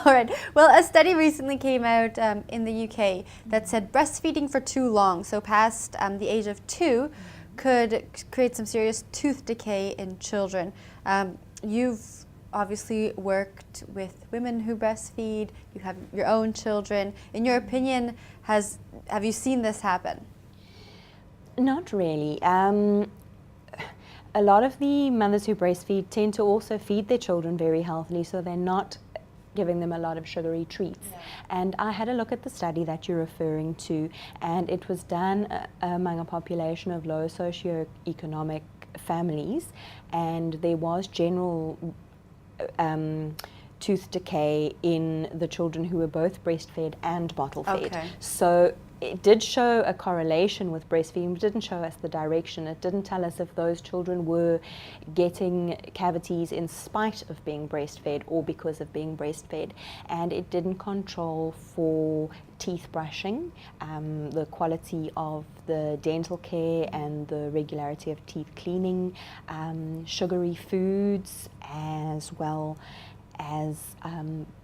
All right. Well, a study recently came out in the UK that said breastfeeding for too long, so past the age of 2, could create some serious tooth decay in children. You've obviously worked with women who breastfeed. You have your own children. In your opinion, have you seen this happen? Not really. A lot of the mothers who breastfeed tend to also feed their children very healthily, so they're not giving them a lot of sugary treats. Yeah. And I had a look at the study that you're referring to, and it was done among a population of low socioeconomic families, and there was general tooth decay in the children who were both breastfed and bottle fed. Okay. So it did show a correlation with breastfeeding, but it didn't show us the direction. It didn't tell us if those children were getting cavities in spite of being breastfed or because of being breastfed. And it didn't control for teeth brushing, the quality of the dental care and the regularity of teeth cleaning, sugary foods, as well as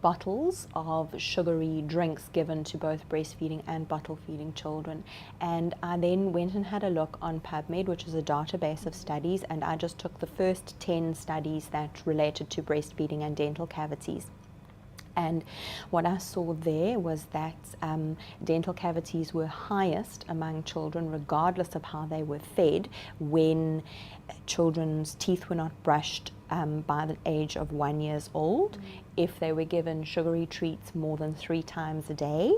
bottles of sugary drinks given to both breastfeeding and bottle feeding children. And I then went and had a look on PubMed, which is a database of studies, and I just took the first 10 studies that related to breastfeeding and dental cavities. And what I saw there was that dental cavities were highest among children, regardless of how they were fed, when children's teeth were not brushed by the age of 1 year old, if they were given sugary treats more than 3 times a day,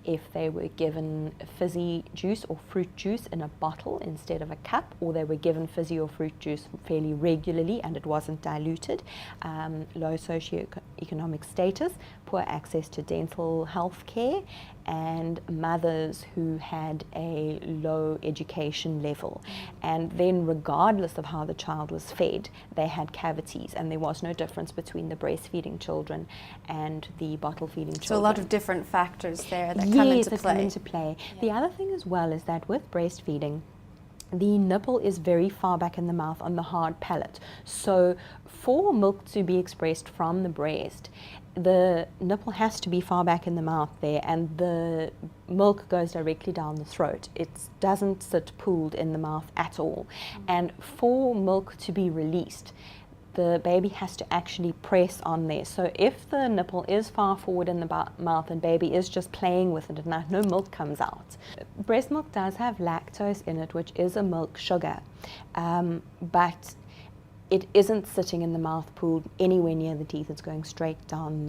if they were given fizzy juice or fruit juice in a bottle instead of a cup, or they were given fizzy or fruit juice fairly regularly and it wasn't diluted, low socioeconomic status, poor access to dental health care, and mothers who had a low education level. And then regardless of how the child was fed, they had cavities, and there was no difference between the breastfeeding children and the bottle feeding children. So a lot of different factors there that come into play. Come into play. Yeah. The other thing as well is that with breastfeeding, the nipple is very far back in the mouth on the hard palate. So for milk to be expressed from the breast, the nipple has to be far back in the mouth there, and the milk goes directly down the throat. It doesn't sit pooled in the mouth at all. And for milk to be released, the baby has to actually press on there. So if the nipple is far forward in the mouth and baby is just playing with it and no milk comes out. Breast milk does have lactose in it, which is a milk sugar, but it isn't sitting in the mouth pooled anywhere near the teeth. It's going straight down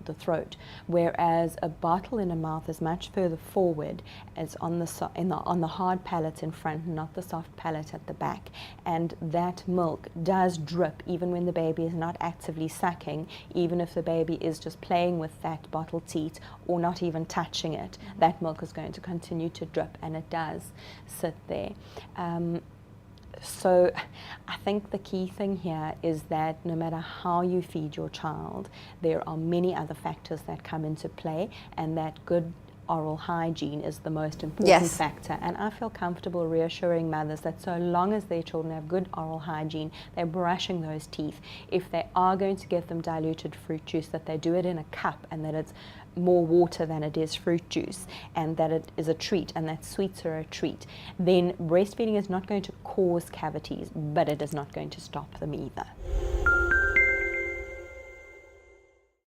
the throat. Whereas a bottle in a mouth is much further forward. It's on the hard palate in front, not the soft palate at the back. And that milk does drip even when the baby is not actively sucking, even if the baby is just playing with that bottle teat or not even touching it. That milk is going to continue to drip, and it does sit there. So I think the key thing here is that no matter how you feed your child, there are many other factors that come into play, and that good oral hygiene is the most important factor. And I feel comfortable reassuring mothers that so long as their children have good oral hygiene, they're brushing those teeth. If they are going to give them diluted fruit juice, that they do it in a cup, and that it's more water than it is fruit juice, and that it is a treat, and that sweets are a treat. Then breastfeeding is not going to cause cavities, but it is not going to stop them either.